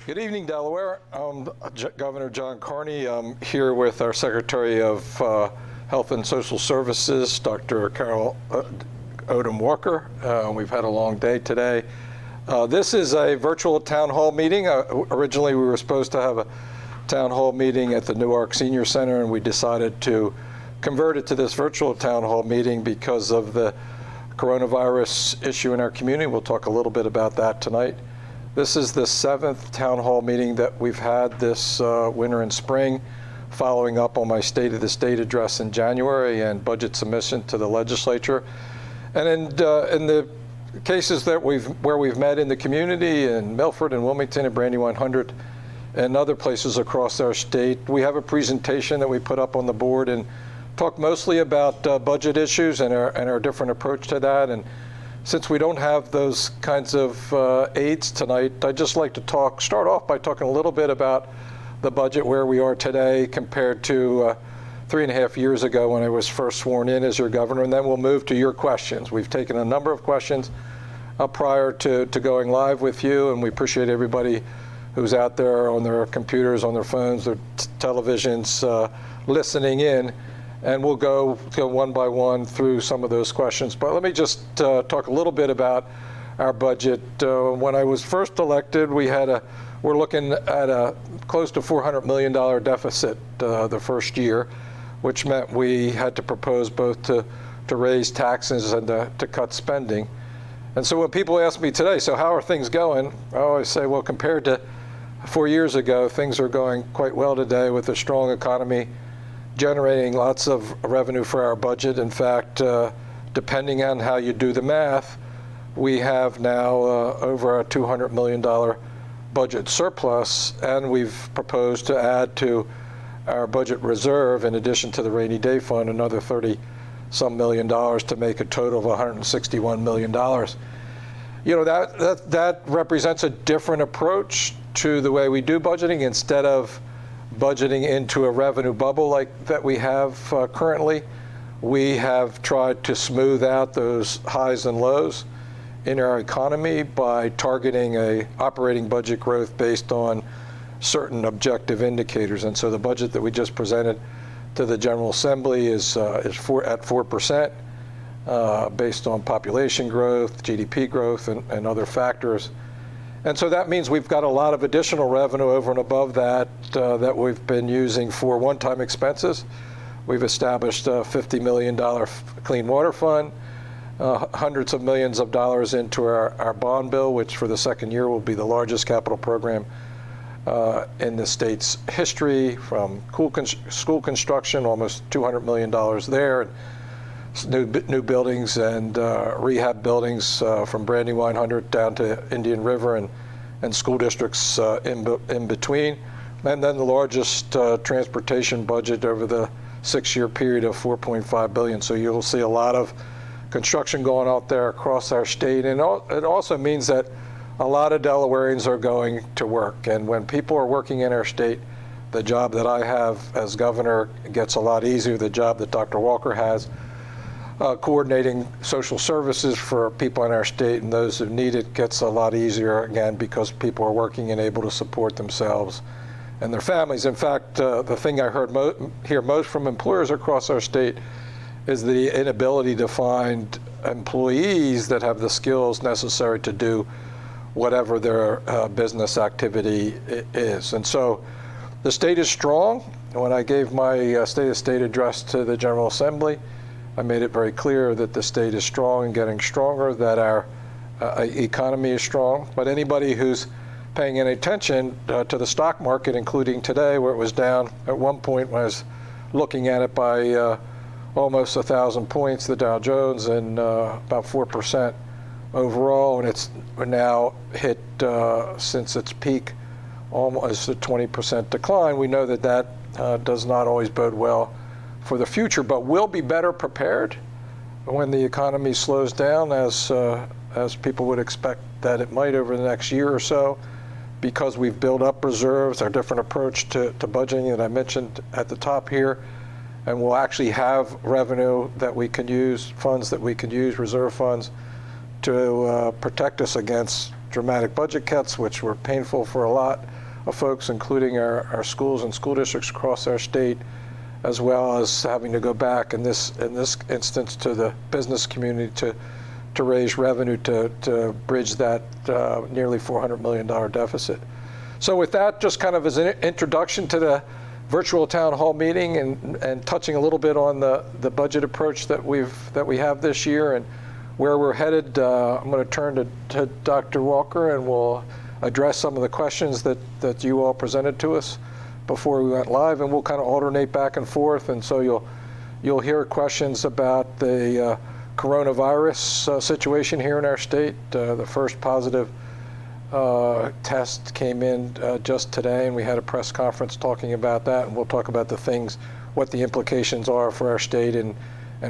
Good evening, Delaware. I'm Governor John Carney. I'm here with our Secretary of Health and Social Services, Dr. Odom Walker. We've had a long day today. This is a virtual town hall meeting. Originally, we were supposed to have a town hall meeting at the Newark Senior Center, and we decided to convert it to this virtual town hall meeting because of the coronavirus issue in our community. We'll talk a little bit about that tonight. This is the 7th town hall meeting that we've had this winter and spring, following up on my State of the State address in January and budget submission to the legislature. And in the cases that where we've met in the community in Milford and Wilmington and Brandywine 100 and other places across our state, we have a presentation that we put up on the board and talk mostly about budget issues and our different approach to that. And since we don't have those kinds of aids tonight, I'd just like to start off by talking a little bit about the budget, where we are today compared to 3.5 years ago when I was first sworn in as your governor, and then we'll move to your questions. We've taken a number of questions prior to going live with you, and we appreciate everybody who's out there on their computers, on their phones, their televisions, listening in. And we'll go one by one through some of those questions. But let me just talk a little bit about our budget. When I was first elected, we're looking at a close to $400 million deficit the first year, which meant we had to propose both to raise taxes and to cut spending. And so when people ask me today, so how are things going? I always say, well, compared to 4 years ago, things are going quite well today with a strong economy, generating lots of revenue for our budget. In fact, depending on how you do the math, we have now over a $200 million budget surplus, and we've proposed to add to our budget reserve, in addition to the rainy day fund, another $30-some million to make a total of $161 million. You know, that represents a different approach to the way we do budgeting. Instead of budgeting into a revenue bubble like that we have currently, we have tried to smooth out those highs and lows in our economy by targeting a operating budget growth based on certain objective indicators. And so the budget that we just presented to the General Assembly is at 4%, based on population growth, GDP growth, and other factors. And so that means we've got a lot of additional revenue over and above that that we've been using for one-time expenses. We've established a $50 million clean water fund, hundreds of millions of dollars into our bond bill, which for the second year will be the largest capital program in the state's history, from school construction, almost $200 million there, new buildings and rehab buildings from Brandywine 100 down to Indian River and school districts in between. And then the largest transportation budget over the 6-year period of $4.5 billion. So you'll see a lot of construction going out there across our state. And it also means that a lot of Delawareans are going to work. And when people are working in our state, the job that I have as governor gets a lot easier. The job that Dr. Walker has, coordinating social services for people in our state and those who need it, gets a lot easier, again, because people are working and able to support themselves and their families. In fact, the thing I hear most from employers across our state is the inability to find employees that have the skills necessary to do whatever their business activity is. And so the state is strong. When I gave my State of State address to the General Assembly, I made it very clear that the state is strong and getting stronger, that our economy is strong. But anybody who's paying any attention to the stock market, including today, where it was down at one point when I was looking at it by almost 1,000 points, the Dow Jones, and about 4% overall, and it's now hit since its peak almost a 20% decline. We know that does not always bode well for the future, but we'll be better prepared when the economy slows down, as people would expect that it might over the next year or so, because we've built up reserves, our different approach to budgeting that I mentioned at the top here, and we'll actually have revenue that we can use, funds that we can use, reserve funds, to protect us against dramatic budget cuts, which were painful for a lot folks, including our schools and school districts across our state, as well as having to go back in this instance to the business community to raise revenue to bridge that nearly $400 million deficit. So with that, just kind of as an introduction to the virtual town hall meeting and touching a little bit on the budget approach that we have this year and where we're headed, I'm going to turn to Dr. Walker, and we'll address some of the questions that you all presented to us before we went live, and we'll kind of alternate back and forth. And so you'll hear questions about the coronavirus situation here in our state. The first positive test came in just today, and we had a press conference talking about that, and we'll talk about what the implications are for our state and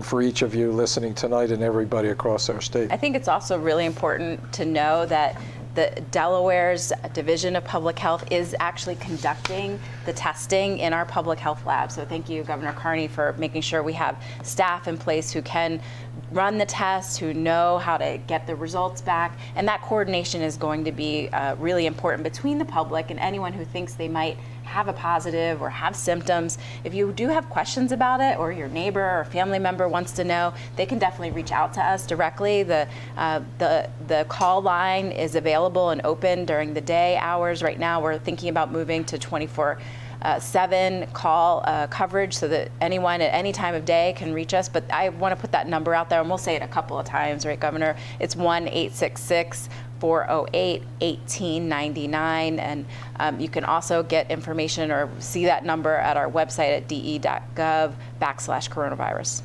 for each of you listening tonight and everybody across our state. I think it's also really important to know that the Delaware's Division of Public Health is actually conducting the testing in our public health lab. So thank you, Governor Carney, for making sure we have staff in place who can run the tests, who know how to get the results back. And that coordination is going to be really important between the public and anyone who thinks they might have a positive or have symptoms. If you do have questions about it, or your neighbor or family member wants to know, they can definitely reach out to us directly. The call line is available and open during the day hours. Right now, we're thinking about moving to 24/7 call coverage so that anyone at any time of day can reach us. But I want to put that number out there, and we'll say it a couple of times, right, Governor? It's 1-866-408-1899, and you can also get information or see that number at our website at de.gov/coronavirus.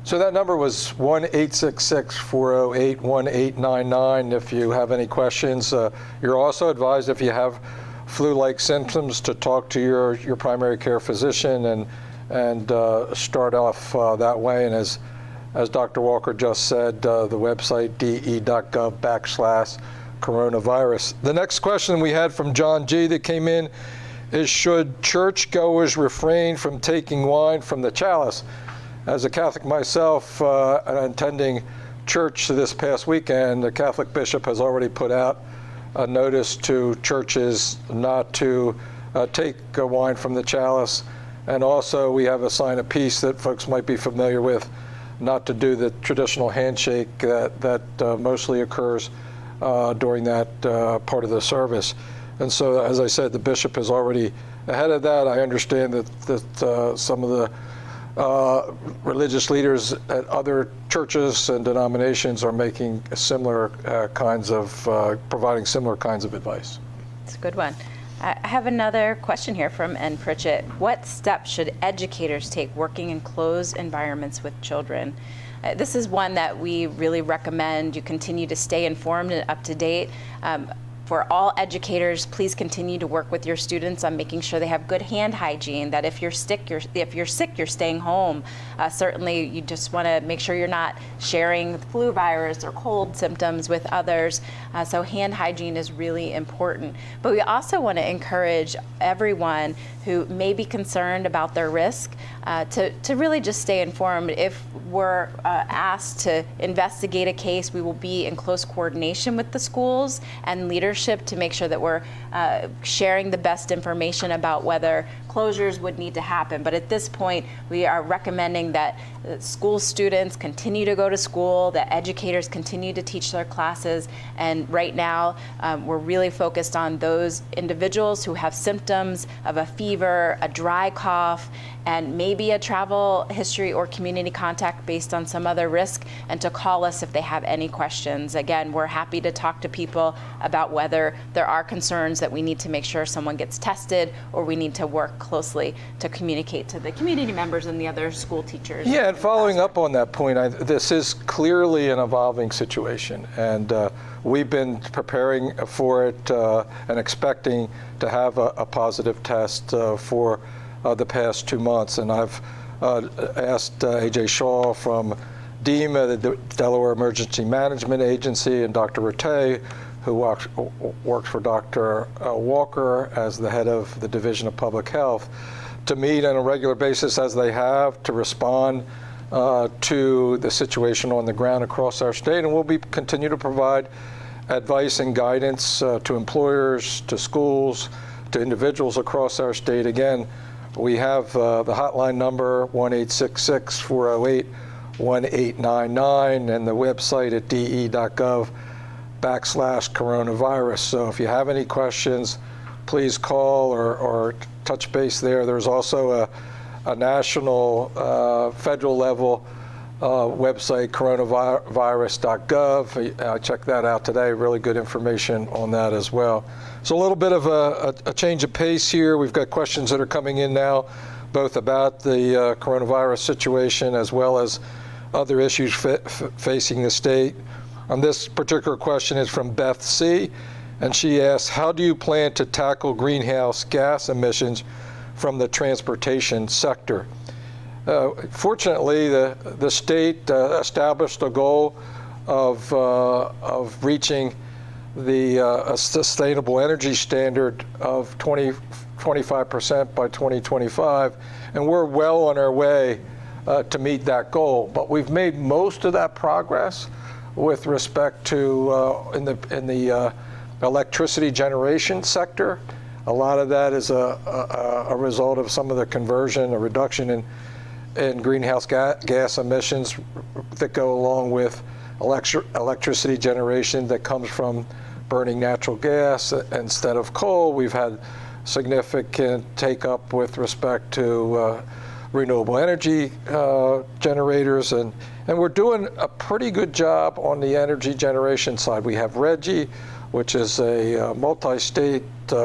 So that number was 1-866-408-1899. If you have any questions, you're also advised, if you have flu-like symptoms, to talk to your primary care physician and start off that way. And as Dr. Walker just said, the website de.gov/coronavirus. The next question we had from John G. that came in is, should churchgoers refrain from taking wine from the chalice? As a Catholic myself, and attending church this past weekend, the Catholic bishop has already put out a notice to churches not to take wine from the chalice. And also we have a sign of peace that folks might be familiar with, not to do the traditional handshake that mostly occurs during that part of the service. And so, as I said, the bishop is already ahead of that. I understand that some of the religious leaders at other churches and denominations are making similar providing similar kinds of advice. It's a good one. I have another question here from N. Pritchett. What steps should educators take working in closed environments with children? This is one that we really recommend you continue to stay informed and up to date. For all educators, please continue to work with your students on making sure they have good hand hygiene, that if you're sick, you're staying home. Certainly, you just want to make sure you're not sharing flu virus or cold symptoms with others. So hand hygiene is really important. But we also want to encourage everyone who may be concerned about their risk to really just stay informed. If we're asked to investigate a case, we will be in close coordination with the schools and leadership to make sure that we're sharing the best information about whether closures would need to happen. But at this point, we are recommending that school students continue to go to school, that educators continue to teach their classes. And right now, we're really focused on those individuals who have symptoms of a fever, a dry cough, and maybe a travel history or community contact based on some other risk, and to call us if they have any questions. Again, we're happy to talk to people about whether there are concerns that we need to make sure someone gets tested, or we need to work closely to communicate to the community members and the other school teachers. Yeah, and following up on that point, this is clearly an evolving situation, and we've been preparing for it and expecting to have a positive test for the past 2 months. And I've asked A.J. Shaw from DEMA, the Delaware Emergency Management Agency, and Dr. Rattay, who works for Dr. Walker as the head of the Division of Public Health, to meet on a regular basis as they have to respond to the situation on the ground across our state. And we'll continue to provide advice and guidance to employers, to schools, to individuals across our state. Again, we have the hotline number 1-866-408-1899 and the website at de.gov/coronavirus. So if you have any questions, please call or touch base there. There's also a national, federal level website, coronavirus.gov. I checked that out today. Really good information on that as well. So a little bit of a change of pace here. We've got questions that are coming in now, both about the coronavirus situation as well as other issues facing the state. This particular question is from Beth C., and she asks, how do you plan to tackle greenhouse gas emissions from the transportation sector? Fortunately, the state established a goal of reaching the sustainable energy standard of 25% by 2025, and we're well on our way to meet that goal. But we've made most of that progress with respect to in the electricity generation sector. A lot of that is a result of some of the conversion, a reduction in greenhouse gas emissions that go along with electricity generation that comes from burning natural gas instead of coal. We've had significant take-up with respect to renewable energy generators, and we're doing a pretty good job on the energy generation side. We have RGGI, which is a multi-state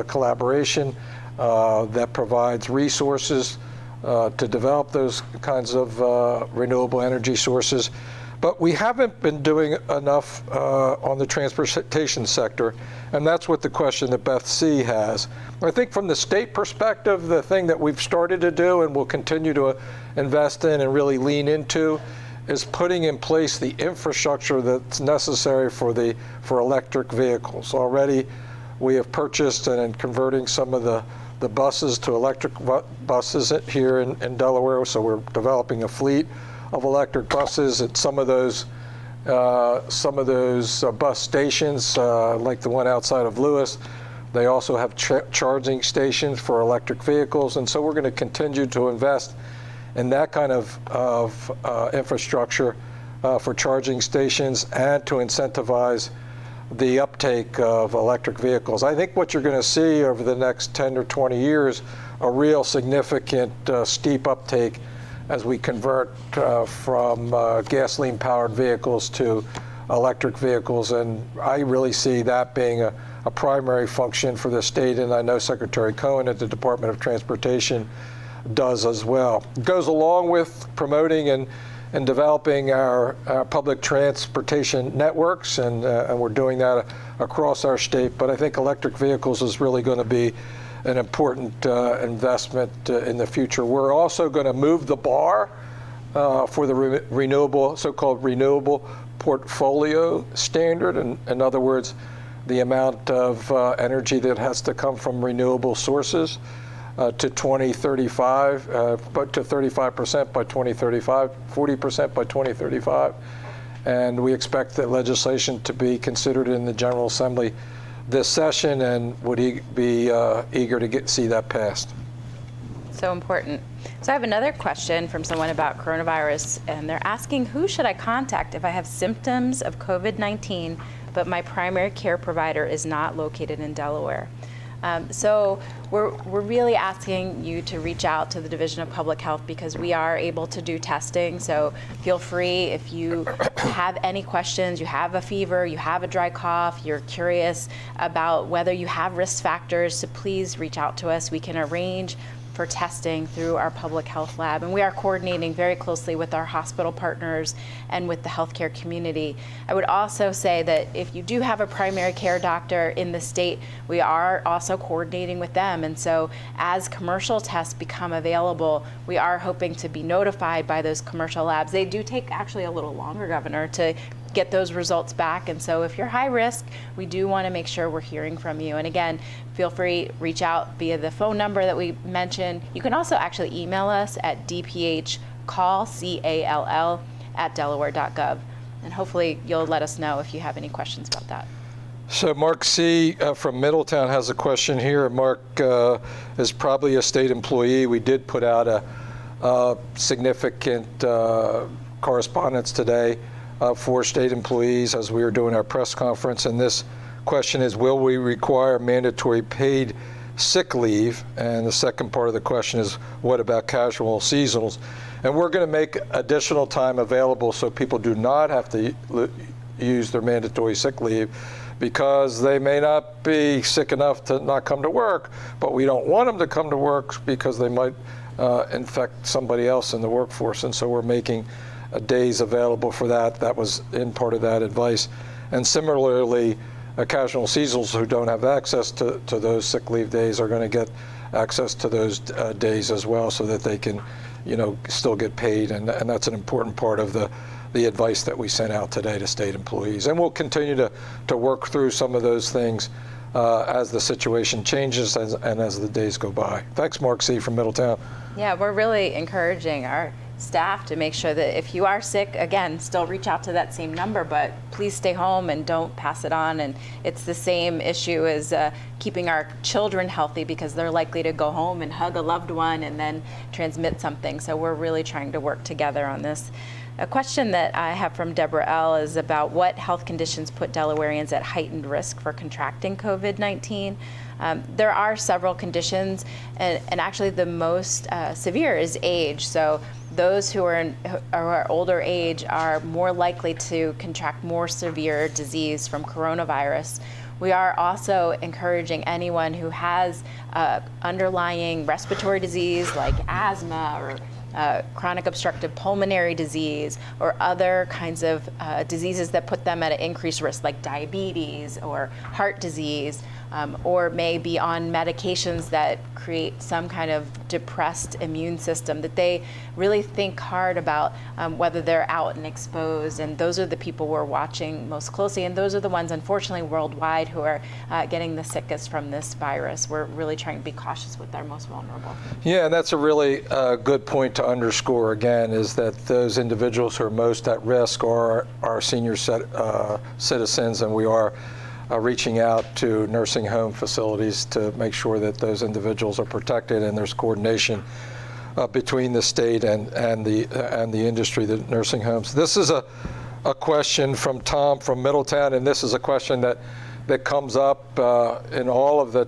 collaboration that provides resources to develop those kinds of renewable energy sources. But we haven't been doing enough on the transportation sector, and that's what the question that Beth C. has. I think from the state perspective, the thing that we've started to do and will continue to invest in and really lean into is putting in place the infrastructure that's necessary for electric vehicles. Already, we have purchased and converting some of the buses to electric buses here in Delaware, so we're developing a fleet of electric buses at some of those bus stations, like the one outside of Lewis. They also have charging stations for electric vehicles, and so we're going to continue to invest in that kind of infrastructure for charging stations and to incentivize the uptake of electric vehicles. I think what you're going to see over the next 10 or 20 years, a real significant steep uptake as we convert from gasoline-powered vehicles to electric vehicles, and I really see that being a primary function for the state, and I know Secretary Cohen at the Department of Transportation does as well. It goes along with promoting and developing our public transportation networks, and we're doing that across our state, but I think electric vehicles is really going to be an important investment in the future. We're also going to move the bar for the so-called renewable portfolio standard. In other words, the amount of energy that has to come from renewable sources to 2035, but to 35% by 2035, 40% by 2035. And we expect that legislation to be considered in the General Assembly this session, and would be eager to see that passed. So important. So I have another question from someone about coronavirus, and they're asking, who should I contact if I have symptoms of COVID-19, but my primary care provider is not located in Delaware? So we're really asking you to reach out to the Division of Public Health, because we are able to do testing. So feel free, if you have any questions, you have a fever, you have a dry cough, you're curious about whether you have risk factors, so please reach out to us. We can arrange for testing through our public health lab, and we are coordinating very closely with our hospital partners and with the healthcare community. I would also say that if you do have a primary care doctor in the state, we are also coordinating with them, and so as commercial tests become available, we are hoping to be notified by those commercial labs. They do take actually a little longer, Governor, to get those results back, and so if you're high risk, we do want to make sure we're hearing from you. And again, feel free, reach out via the phone number that we mentioned. You can also actually email us at dphcall@delaware.gov, and hopefully you'll let us know if you have any questions about that. So Mark C. From Middletown has a question here. Mark is probably a state employee. We did put out a significant correspondence today for state employees as we were doing our press conference. And this question is, will we require mandatory paid sick leave? And the second part of the question is, what about casual seasonals? And we're going to make additional time available so people do not have to use their mandatory sick leave, because they may not be sick enough to not come to work, but we don't want them to come to work because they might infect somebody else in the workforce. And so we're making days available for that. That was in part of that advice. And similarly, casual seasonals who don't have access to those sick leave days are going to get access to those days as well, so that they can, still get paid. And that's an important part of the advice that we sent out today to state employees. And we'll continue to work through some of those things as the situation changes and as the days go by. Thanks, Mark C. from Middletown. Yeah, we're really encouraging our staff to make sure that if you are sick, again, still reach out to that same number, but please stay home and don't pass it on. And it's the same issue as keeping our children healthy, because they're likely to go home and hug a loved one and then transmit something. So we're really trying to work together on this. A question that I have from Deborah L. is about what health conditions put Delawareans at heightened risk for contracting COVID-19. There are several conditions, and actually the most severe is age. So those who are older age are more likely to contract more severe disease from coronavirus. We are also encouraging anyone who has underlying respiratory disease like asthma or chronic obstructive pulmonary disease or other kinds of diseases that put them at an increased risk, like diabetes or heart disease, or may be on medications that create some kind of depressed immune system, that they really think hard about whether they're out and exposed. And those are the people we're watching most closely. And those are the ones, unfortunately, worldwide who are getting the sickest from this virus. We're really trying to be cautious with our most vulnerable. Yeah, and that's a really good point to underscore again, is that those individuals who are most at risk are our senior citizens, and we are reaching out to nursing home facilities to make sure that those individuals are protected, and there's coordination between the state and the industry, the nursing homes. This is a question from Tom from Middletown, and this is a question that comes up in all of the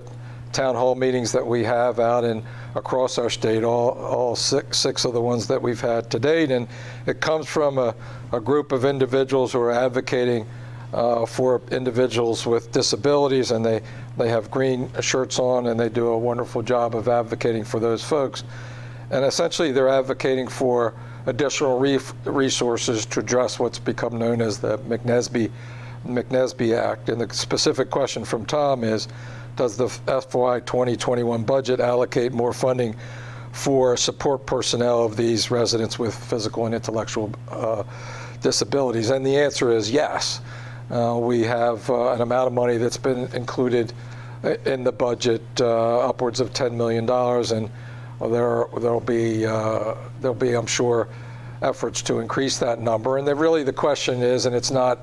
town hall meetings that we have out and across our state, all six of the ones that we've had to date. And it comes from a group of individuals who are advocating for individuals with disabilities, and they have green shirts on, and they do a wonderful job of advocating for those folks. And essentially they're advocating for additional resources to address what's become known as the McNesby Act. And the specific question from Tom is, does the FY 2021 budget allocate more funding for support personnel of these residents with physical and intellectual disabilities? And the answer is yes. We have an amount of money that's been included in the budget, upwards of $10 million, and there'll be, I'm sure, efforts to increase that number. And really the question is, and it's not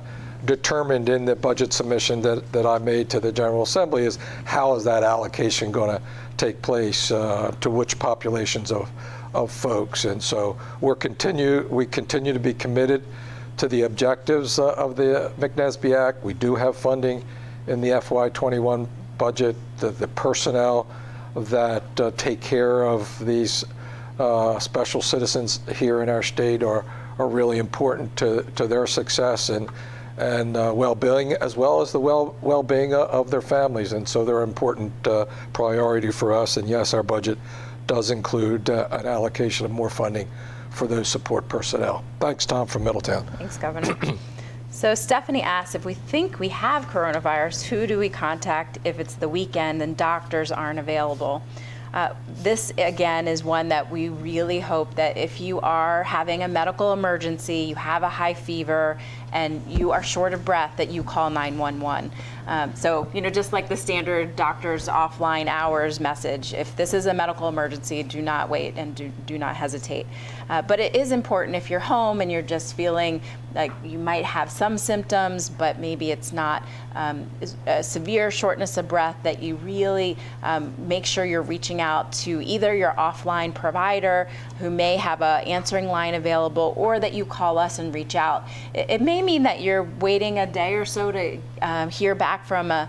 determined in the budget submission that I made to the General Assembly, is how is that allocation going to take place, to which populations of folks. And so we continue to be committed to the objectives of the McNesby Act. We do have funding in the FY21 budget. The personnel that take care of these special citizens here in our state are really important to their success and well-being, as well as the well-being of their families. And so they're an important priority for us. And yes, our budget does include an allocation of more funding for those support personnel. Thanks, Tom from Middletown. Thanks, Governor. So Stephanie asked, if we think we have coronavirus, who do we contact if it's the weekend and doctors aren't available? This, again, is one that we really hope that if you are having a medical emergency, you have a high fever, and you are short of breath, that you call 911. So, just like the standard doctor's offline hours message, if this is a medical emergency, do not wait and do not hesitate. But it is important if you're home and you're just feeling like you might have some symptoms, but maybe it's not a severe shortness of breath, that you really make sure you're reaching out to either your offline provider who may have an answering line available, or that you call us and reach out. It may mean that you're waiting a day or so to hear back from a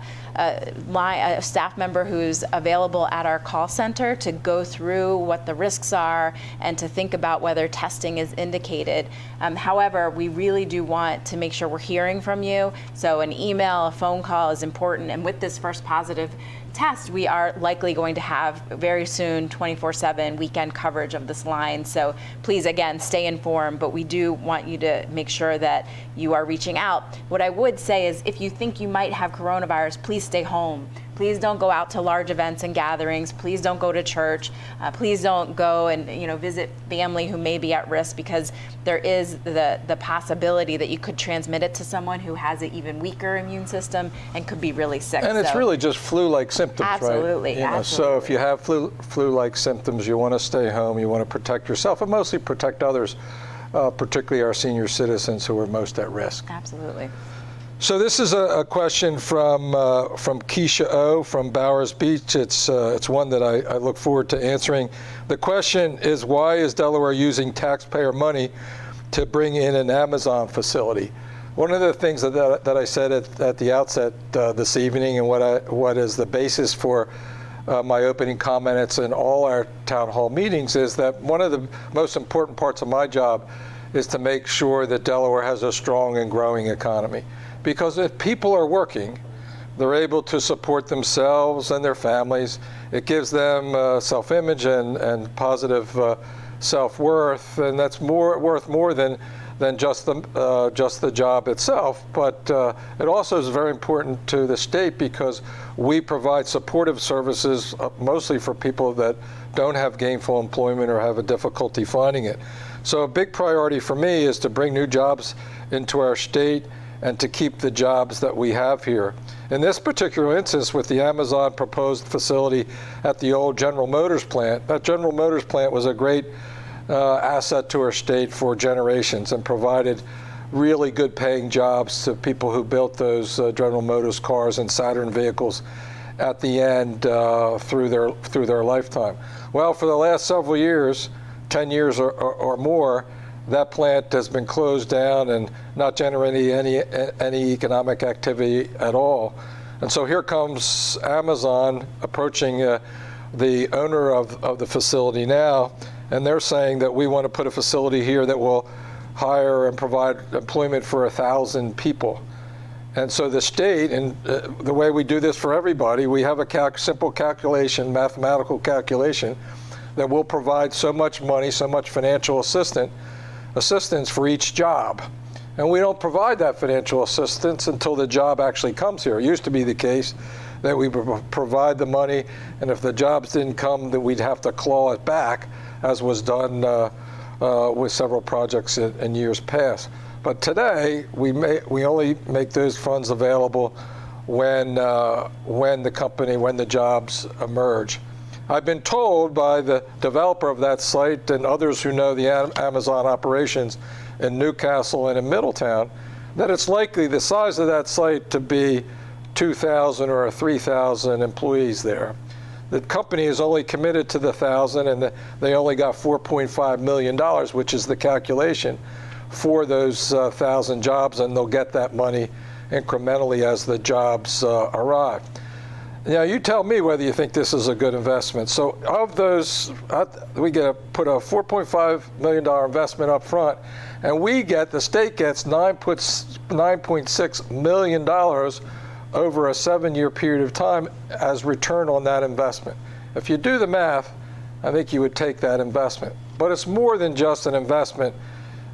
staff member who's available at our call center to go through what the risks are and to think about whether testing is indicated. However, we really do want to make sure we're hearing from you. So an email, a phone call is important. And with this first positive test, we are likely going to have very soon 24/7 weekend coverage of this line. So please, again, stay informed, but we do want you to make sure that you are reaching out. What I would say is, if you think you might have coronavirus, please stay home. Please don't go out to large events and gatherings. Please don't go to church. Please don't go and visit family who may be at risk, because there is the possibility that you could transmit it to someone who has an even weaker immune system and could be really sick. And it's really just flu-like symptoms, absolutely, right? Absolutely. So if you have flu-like symptoms, you want to stay home. You want to protect yourself and mostly protect others, particularly our senior citizens who are most at risk. Absolutely. So this is a question from Keisha O. from Bowers Beach. It's one that I look forward to answering. The question is, why is Delaware using taxpayer money to bring in an Amazon facility? One of the things that I said at the outset this evening, and what is the basis for my opening comments in all our town hall meetings, is that one of the most important parts of my job is to make sure that Delaware has a strong and growing economy. Because if people are working, they're able to support themselves and their families. It gives them self-image and positive self-worth, and that's worth more than just the job itself. But it also is very important to the state, because we provide supportive services mostly for people that don't have gainful employment or have a difficulty finding it. So a big priority for me is to bring new jobs into our state and to keep the jobs that we have here. In this particular instance, with the Amazon proposed facility at the old General Motors plant, that General Motors plant was a great asset to our state for generations and provided really good paying jobs to people who built those General Motors cars and Saturn vehicles at the end through their lifetime. Well, for the last several years, 10 years or more, that plant has been closed down and not generating any economic activity at all. And so here comes Amazon approaching the owner of the facility now, and they're saying that we want to put a facility here that will hire and provide employment for 1,000 people. And so the state, and the way we do this for everybody, we have a simple calculation, mathematical calculation, that will provide so much money, so much financial assistance for each job. And we don't provide that financial assistance until the job actually comes here. It used to be the case that we provide the money, and if the jobs didn't come, that we'd have to claw it back, as was done with several projects in years past. But today, we only make those funds available when the jobs emerge. I've been told by the developer of that site and others who know the Amazon operations in Newcastle and in Middletown that it's likely the size of that site to be 2,000 or 3,000 employees there. The company is only committed to the 1,000, and they only got $4.5 million, which is the calculation for those 1,000 jobs, and they'll get that money incrementally as the jobs arrive. Now, you tell me whether you think this is a good investment. So of those, we put a $4.5 million investment up front, and the state gets $9.6 million over a 7-year period of time as return on that investment. If you do the math, I think you would take that investment. But it's more than just an investment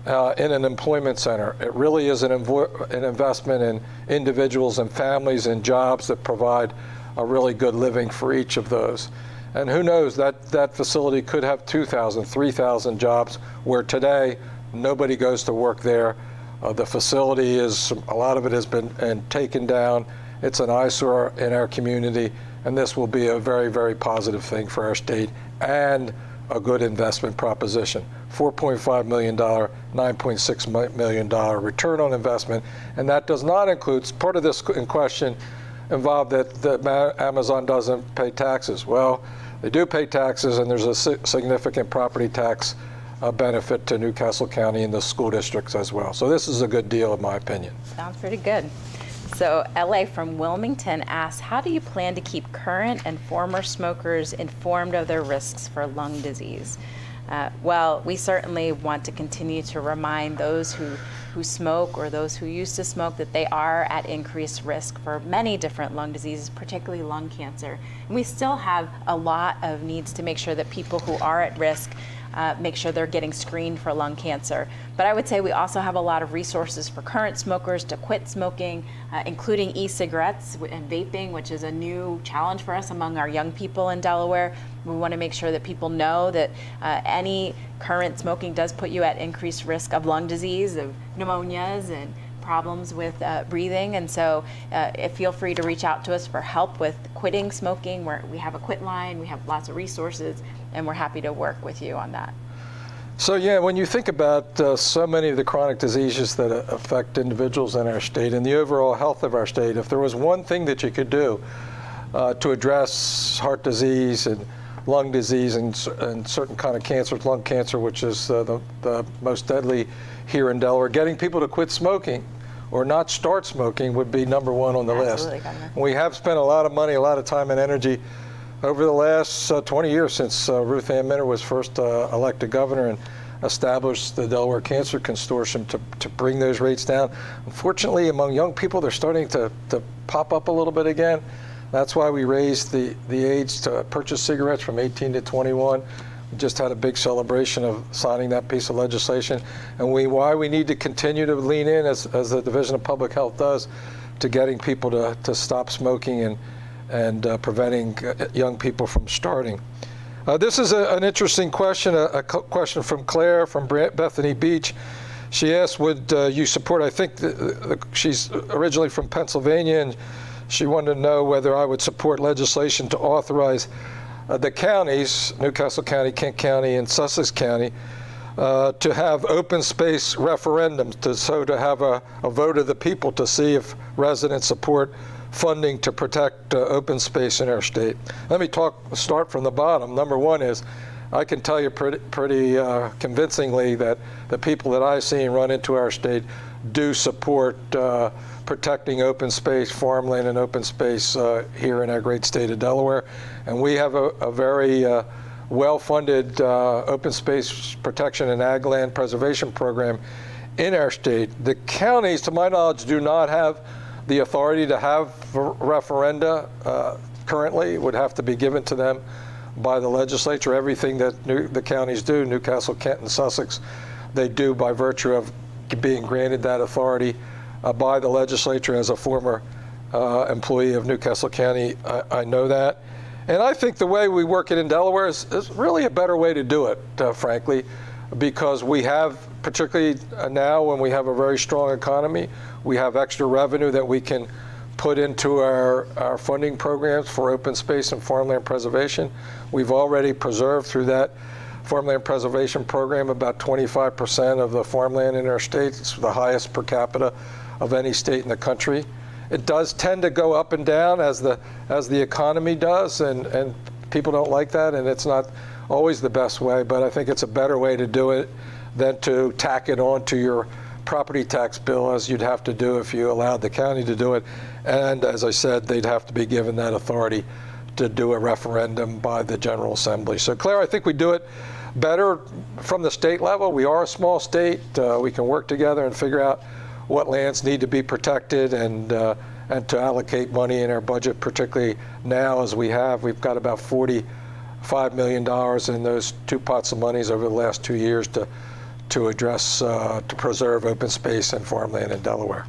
in an employment center. It really is an investment in individuals and families and jobs that provide a really good living for each of those. And who knows, that facility could have 2,000, 3,000 jobs, where today nobody goes to work there. The facility a lot of it has been taken down. It's an eyesore in our community, and this will be a very, very positive thing for our state and a good investment proposition. $4.5 million, $9.6 million return on investment, and that does not include, part of this in question involved that Amazon doesn't pay taxes. Well, they do pay taxes, and there's a significant property tax benefit to Newcastle County and the school districts as well. So this is a good deal, in my opinion. Sounds pretty good. So LA from Wilmington asks, how do you plan to keep current and former smokers informed of their risks for lung disease? Well, we certainly want to continue to remind those who smoke or those who used to smoke that they are at increased risk for many different lung diseases, particularly lung cancer. And we still have a lot of needs to make sure that people who are at risk make sure they're getting screened for lung cancer. But I would say we also have a lot of resources for current smokers to quit smoking, including e-cigarettes and vaping, which is a new challenge for us among our young people in Delaware. We want to make sure that people know that any current smoking does put you at increased risk of lung disease, of pneumonias, and problems with breathing. And so feel free to reach out to us for help with quitting smoking. We have a quit line, we have lots of resources, and we're happy to work with you on that. So yeah, when you think about so many of the chronic diseases that affect individuals in our state and the overall health of our state, if there was one thing that you could do to address heart disease and lung disease and certain kind of cancer, lung cancer, which is the most deadly here in Delaware, getting people to quit smoking or not start smoking would be number one on the list. We have spent a lot of money, a lot of time and energy over the last 20 years since Ruth Ann Minter was first elected governor and established the Delaware Cancer Consortium to bring those rates down. Unfortunately, among young people, they're starting to pop up a little bit again. That's why we raised the age to purchase cigarettes from 18 to 21. We just had a big celebration of signing that piece of legislation, and why we need to continue to lean in, as the Division of Public Health does, to getting people to stop smoking and preventing young people from starting. This is an interesting question, a question from Claire from Bethany Beach. She asked, would you support, I think she's originally from Pennsylvania, and she wanted to know whether I would support legislation to authorize the counties, Newcastle County, Kent County, and Sussex County, to have open space referendums, to have a vote of the people to see if residents support funding to protect open space in our state. Let me start from the bottom. Number one is, I can tell you pretty convincingly that the people that I've seen run into our state do support protecting open space, farmland and open space here in our great state of Delaware. And we have a very well-funded open space protection and ag land preservation program in our state. The counties, to my knowledge, do not have the authority to have referenda currently. It would have to be given to them by the legislature. Everything that the counties do, Newcastle, Kent, and Sussex, they do by virtue of being granted that authority by the legislature. As a former employee of Newcastle County, I know that. And I think the way we work it in Delaware is really a better way to do it, frankly, because we have, particularly now when we have a very strong economy, we have extra revenue that we can put into our funding programs for open space and farmland preservation. We've already preserved through that farmland preservation program about 25% of the farmland in our state. It's the highest per capita of any state in the country. It does tend to go up and down as the economy does, and people don't like that, and it's not always the best way, but I think it's a better way to do it than to tack it on to your property tax bill, as you'd have to do if you allowed the county to do it. And as I said, they'd have to be given that authority to do a referendum by the General Assembly. So Claire, I think we do it better from the state level. We are a small state. We can work together and figure out what lands need to be protected and to allocate money in our budget, particularly now as we've got about $45 million in those two pots of monies over the last 2 years to address, to preserve open space and farmland in Delaware.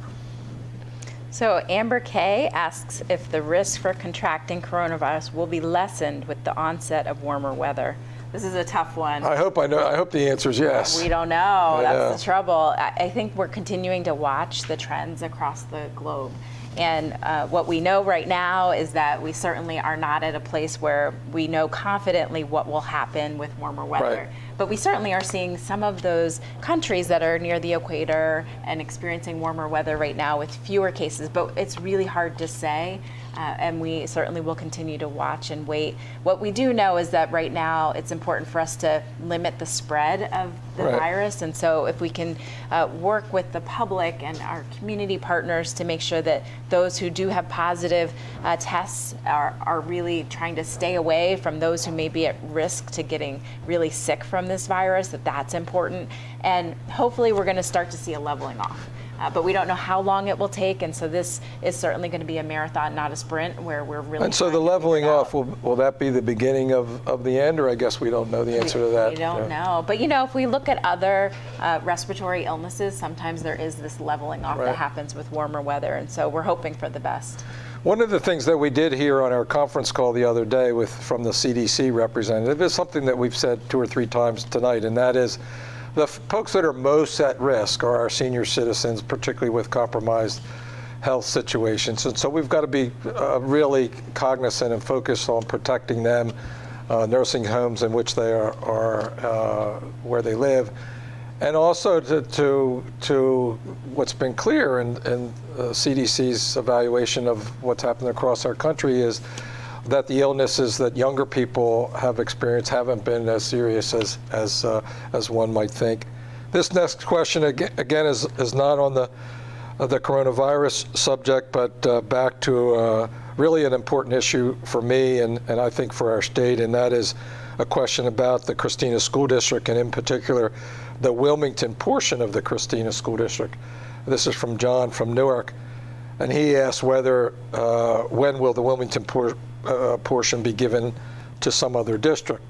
So Amber Kay asks if the risk for contracting coronavirus will be lessened with the onset of warmer weather. This is a tough one. I hope the answer is yes. We don't know. That's the trouble. I think we're continuing to watch the trends across the globe. And what we know right now is that we certainly are not at a place where we know confidently what will happen with warmer weather. Right. But we certainly are seeing some of those countries that are near the equator and experiencing warmer weather right now with fewer cases. But it's really hard to say. And we certainly will continue to watch and wait. What we do know is that right now it's important for us to limit the spread of the Right. virus. And so if we can work with the public and our community partners to make sure that those who do have positive tests are really trying to stay away from those who may be at risk to getting really sick from this virus, that's important. And hopefully we're going to start to see a leveling off. But we don't know how long it will take, and so this is certainly going to be a marathon, not a sprint, where we're really. And so trying the to figure leveling it out. off, will that be the beginning of the end, or I guess we don't know the answer to that? We don't know. But if we look at other respiratory illnesses, sometimes there is this leveling off Right. that happens with warmer weather, and so we're hoping for the best. One of the things that we did here on our conference call the other day from the CDC representative is something that we've said 2 or 3 times tonight, and that is the folks that are most at risk are our senior citizens, particularly with compromised health situations. And so we've got to be really cognizant and focused on protecting them, nursing homes in which they are where they live. And also to what's been clear in CDC's evaluation of what's happened across our country is that the illnesses that younger people have experienced haven't been as serious as one might think. This next question again is not on the coronavirus subject, but back to really an important issue for me and I think for our state, and that is a question about the Christina School District, and in particular the Wilmington portion of the Christina School District. This is from John from Newark, and he asked whether when will the Wilmington portion be given to some other district.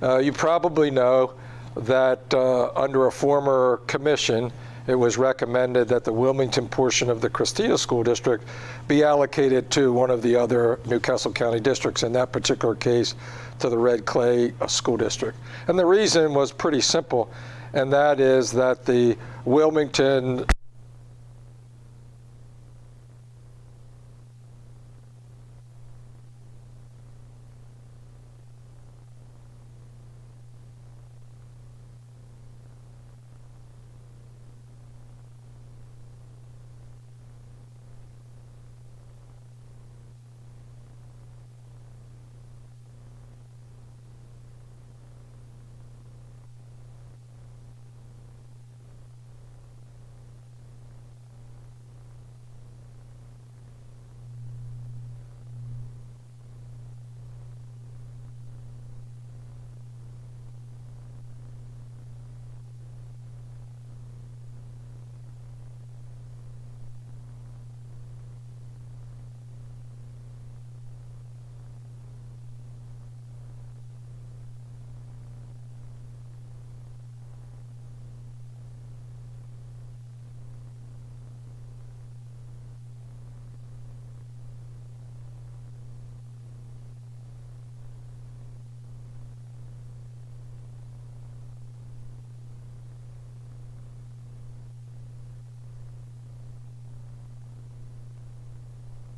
You probably know that under a former commission, it was recommended that the Wilmington portion of the Christina School District be allocated to one of the other Newcastle County districts, in that particular case to the Red Clay School District. And the reason was pretty simple, and that is that the Wilmington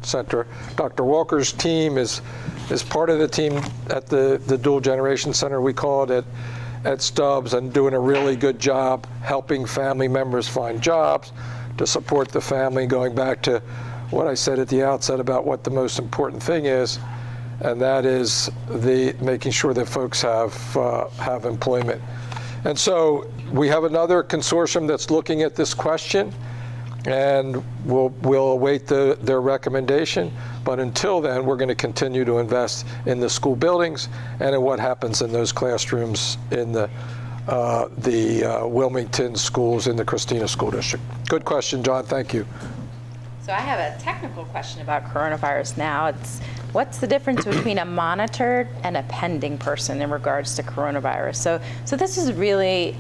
Center. Dr. Walker's team is part of the team at the Dual Generation Center, we call it, at Stubbs, and doing a really good job helping family members find jobs to support the family, going back to what I said at the outset about what the most important thing is, and that is making sure that folks have employment. And so we have another consortium that's looking at this question, and we'll await their recommendation. But until then, we're going to continue to invest in the school buildings and in what happens in those classrooms in the Wilmington schools in the Christina School District. Good question, John. Thank you. So I have a technical question about coronavirus now. It's what's the difference between a monitored and a pending person in regards to coronavirus? So this is really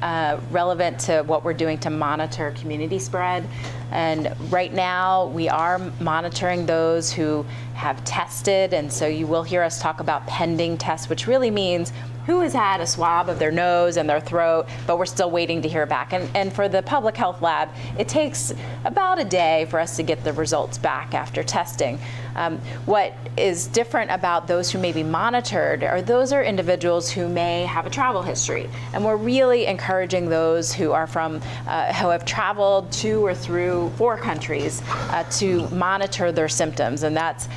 relevant to what we're doing to monitor community spread. And right now, we are monitoring those who have tested, and so you will hear us talk about pending tests, which really means who has had a swab of their nose and their throat, but we're still waiting to hear back. And for the public health lab, it takes about a day for us to get the results back after testing. What is different about those who may be monitored are those are individuals who may have a travel history. And we're really encouraging those who are from, who have traveled to or through 4 countries to monitor their symptoms. And that's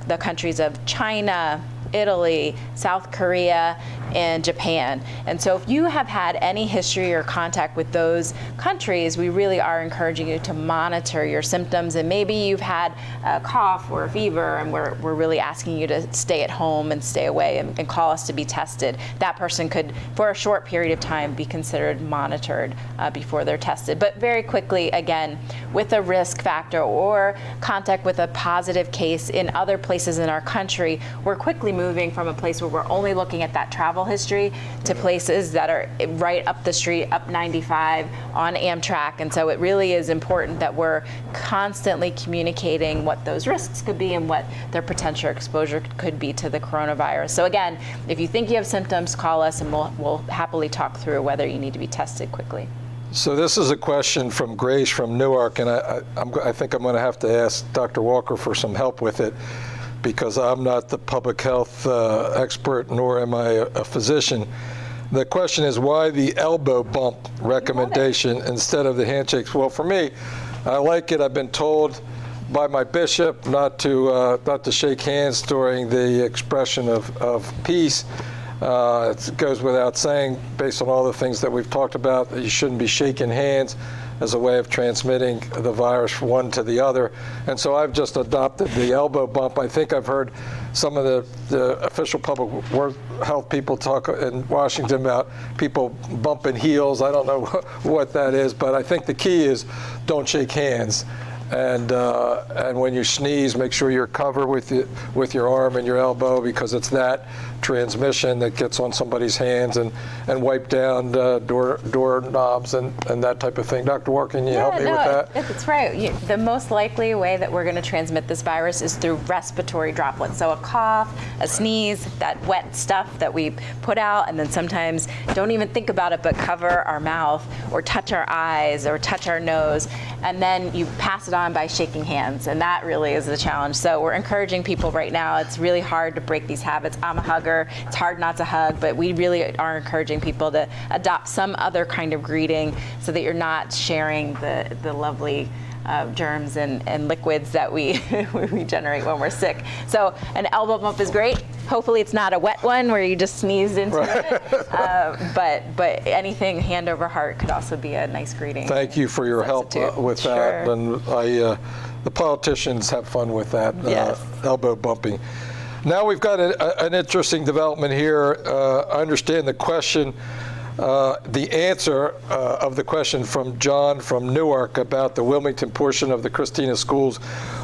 the countries of China, Italy, South Korea, and Japan. And so if you have had any history or contact with those countries, we really are encouraging you to monitor your symptoms. And maybe you've had a cough or a fever, and we're really asking you to stay at home and stay away and call us to be tested. That person could, for a short period of time, be considered monitored before they're tested. But very quickly, again, with a risk factor or contact with a positive case in other places in our country, we're quickly moving from a place where we're only looking at that travel history to places that are right up the street, up 95 on Amtrak. And so it really is important that we're constantly communicating what those risks could be and what their potential exposure could be to the coronavirus. So again, if you think you have symptoms, call us and we'll happily talk through whether you need to be tested quickly. So this is a question from Grace from Newark, and I think I'm going to have to ask Dr. Walker for some help with it, because I'm not the public health expert, nor am I a physician. The question is, why the elbow bump recommendation instead of the handshakes? Well, for me, I like it. I've been told by my bishop not to shake hands during the expression of peace. It goes without saying, based on all the things that we've talked about, that you shouldn't be shaking hands as a way of transmitting the virus from one to the other. And so I've just adopted the elbow bump. I think I've heard some of the official public health people talk in Washington about people bumping heels. I don't know what that is, but I think the key is don't shake hands. And when you sneeze, make sure you're covered with your arm and your elbow, because it's that transmission that gets on somebody's hands, and wipe down door knobs and that type of thing. Dr. Walker, can you help me with that? That's right. The most likely way that we're going to transmit this virus is through respiratory droplets. So a cough, a sneeze, that wet stuff that we put out, and then sometimes don't even think about it, but cover our mouth or touch our eyes or touch our nose, and then you pass it on by shaking hands, and that really is the challenge. So we're encouraging people right now. It's really hard to break these habits. I'm a hugger. It's hard not to hug, but we really are encouraging people to adopt some other kind of greeting so that you're not sharing the lovely germs and liquids that we generate when we're sick. So an elbow bump is great. Hopefully it's not a wet one where you just sneezed into it. But anything hand over heart could also be a nice greeting. Thank you for your help with that. Sure. And the politicians have fun with that, Yes. elbow bumping. Now we've got an interesting development here. I understand the question, the answer of the question from John from Newark about the Wilmington portion of the Christina schools.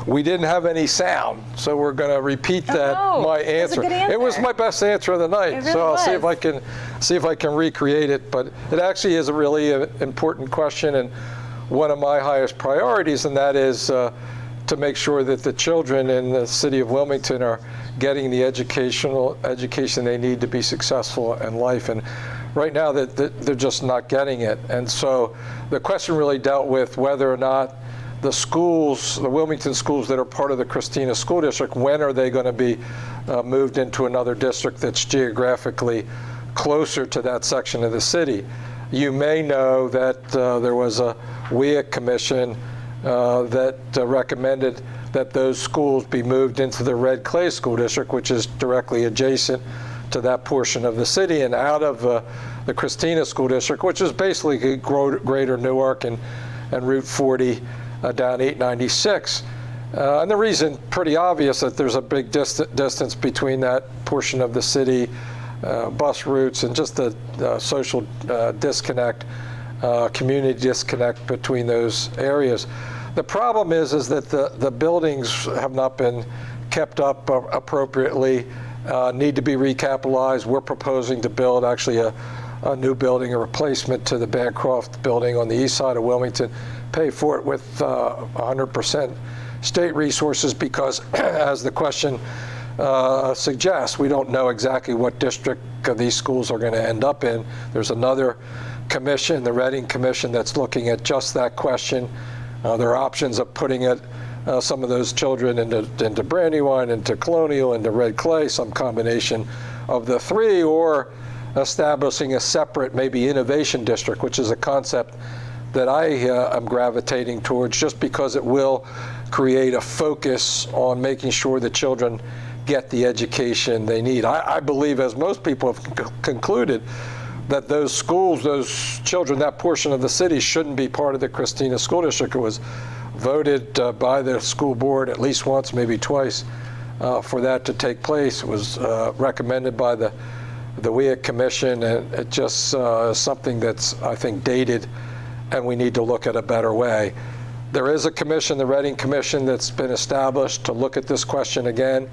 We didn't have any sound, so we're going to repeat that. My answer. That's a good answer. It was my best answer of the night, It really so I'll was. see if I can recreate it. But it actually is a really important question, and one of my highest priorities, and that is to make sure that the children in the city of Wilmington are getting the education they need to be successful in life. And right now that they're just not getting it. And so the question really dealt with whether or not the schools, the Wilmington schools that are part of the Christina School District, when are they going to be moved into another district that's geographically closer to that section of the city? You may know that there was a WEA commission that recommended that those schools be moved into the Red Clay School District, which is directly adjacent to that portion of the city, and out of the Christina School District, which is basically greater Newark and Route 40 down 896. And the reason, pretty obvious, that there's a big distance between that portion of the city, bus routes, and just the social disconnect, community disconnect between those areas. The problem is that the buildings have not been kept up appropriately, need to be recapitalized. We're proposing to build actually a new building, a replacement to the Bancroft building on the east side of Wilmington, pay for it with 100% state resources because, as the question suggests, we don't know exactly what district these schools are going to end up in. There's another commission, the Reading Commission, that's looking at just that question. There are options of putting some of those children into Brandywine, into Colonial, into Red Clay, some combination of the three, or establishing a separate, maybe innovation district, which is a concept that I am gravitating towards just because it will create a focus on making sure that children get the education they need. I believe, as most people have concluded, that those schools, those children, that portion of the city shouldn't be part of the Christina School District. It was voted by the school board at least once, maybe twice, for that to take place. It was recommended by the WEA Commission, and it just is something that's, I think, dated, and we need to look at a better way. There is a commission, the Reading Commission, that's been established to look at this question again,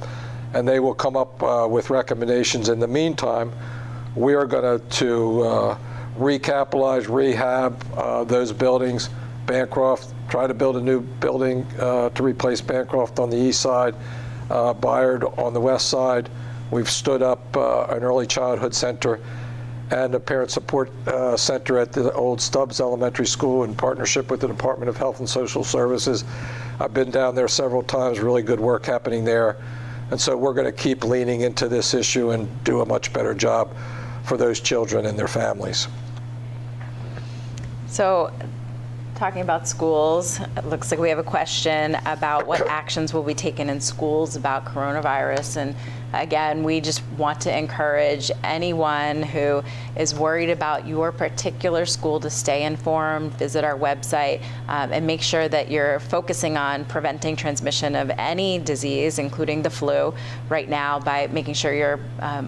and they will come up with recommendations. In the meantime, we are going to recapitalize, rehab those buildings. Bancroft, try to build a new building to replace Bancroft on the east side, Bayard on the west side. We've stood up an early childhood center and a parent support center at the old Stubbs Elementary School in partnership with the Department of Health and Social Services. I've been down there several times, really good work happening there. And so we're going to keep leaning into this issue and do a much better job for those children and their families. So, talking about schools, it looks like we have a question about what actions will be taken in schools about coronavirus. And again, we just want to encourage anyone who is worried about your particular school to stay informed, visit our website, and make sure that you're focusing on preventing transmission of any disease, including the flu, right now by making sure you're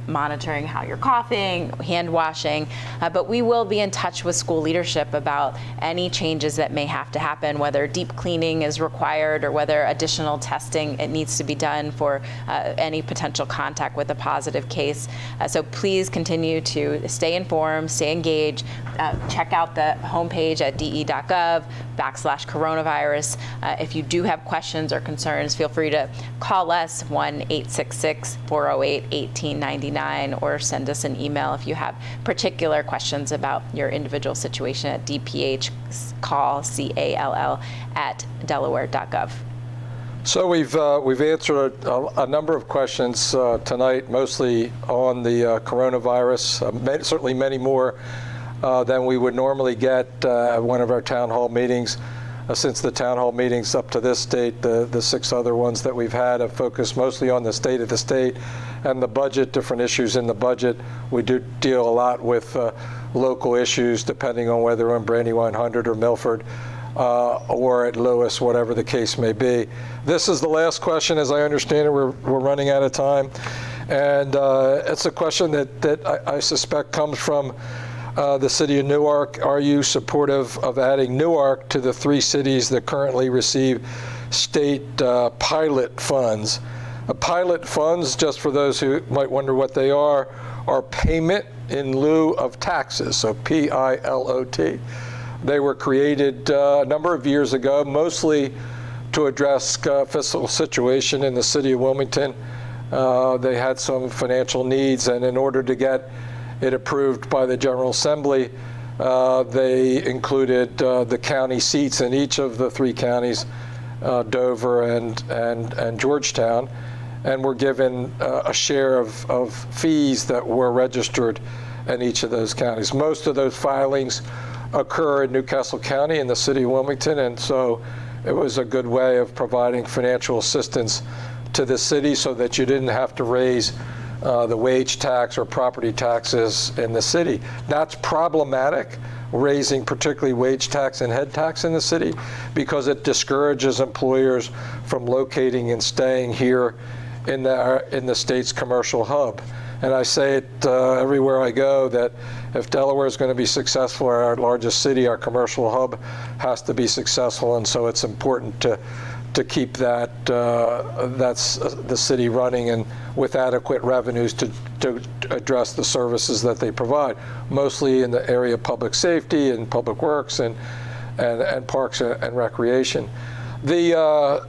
monitoring how you're coughing, hand washing. But we will be in touch with school leadership about any changes that may have to happen, whether deep cleaning is required or whether additional testing it needs to be done for any potential contact with a positive case. So please continue to stay informed, stay engaged. Check out the homepage at de.gov/coronavirus. If you do have questions or concerns, feel free to call us 1-866-408-1899 or send us an email if you have particular questions about your individual situation at dphcall@delaware.gov. So we've answered a number of questions tonight, mostly on the coronavirus. Certainly many more than we would normally get at one of our town hall meetings. Since the town hall meetings up to this date, the 6 other ones that we've had have focused mostly on the state of the state and the budget, different issues in the budget. We do deal a lot with local issues, depending on whether on Brandywine 100 or Milford, or at Lewis, whatever the case may be. This is the last question, as I understand it. We're running out of time. And it's a question that I suspect comes from the city of Newark. Are you supportive of adding Newark to the 3 cities that currently receive state pilot funds? Pilot funds, just for those who might wonder what they are payment in lieu of taxes, so PILOT. They were created a number of years ago, mostly to address fiscal situation in the city of Wilmington. They had some financial needs, and in order to get it approved by the General Assembly, they included the county seats in each of the 3 counties, Dover and Georgetown, and were given a share of fees that were registered in each of those counties. Most of those filings occur in Newcastle County in the city of Wilmington, and so it was a good way of providing financial assistance to the city so that you didn't have to raise the wage tax or property taxes in the city. That's problematic, raising particularly wage tax and head tax in the city, because it discourages employers from locating and staying here in the state's commercial hub. And I say it everywhere I go that if Delaware is going to be successful, our largest city, our commercial hub has to be successful, and so it's important to to keep that's the city running and with adequate revenues to address the services that they provide, mostly in the area of public safety and public works and parks and recreation. The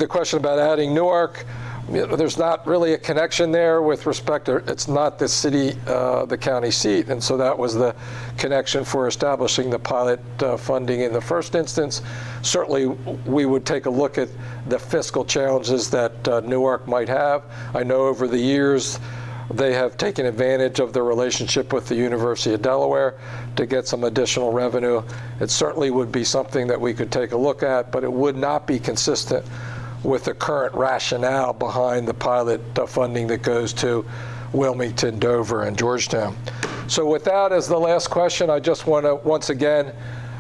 question about adding Newark, there's not really a connection there with respect to, it's not the city, the county seat, and so that was the connection for establishing the pilot funding in the first instance. Certainly, we would take a look at the fiscal challenges that Newark might have. I know over the years, they have taken advantage of their relationship with the University of Delaware to get some additional revenue. It certainly would be something that we could take a look at, but it would not be consistent with the current rationale behind the pilot funding that goes to Wilmington, Dover, and Georgetown. So with that as the last question, I just want to once again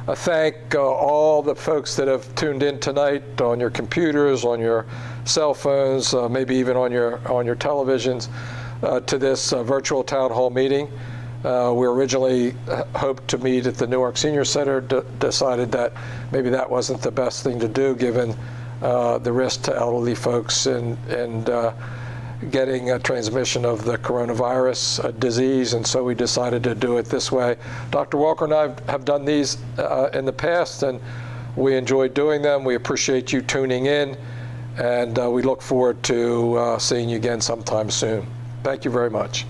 thank all the folks that have tuned in tonight on your computers, on your cell phones, maybe even on your televisions, to this virtual town hall meeting. We originally hoped to meet at the Newark Senior Center, decided that maybe that wasn't the best thing to do given the risk to elderly folks and getting a transmission of the coronavirus disease, and so we decided to do it this way. Dr. Walker and I have done these in the past, and we enjoyed doing them. We appreciate you tuning in, and we look forward to seeing you again sometime soon. Thank you very much.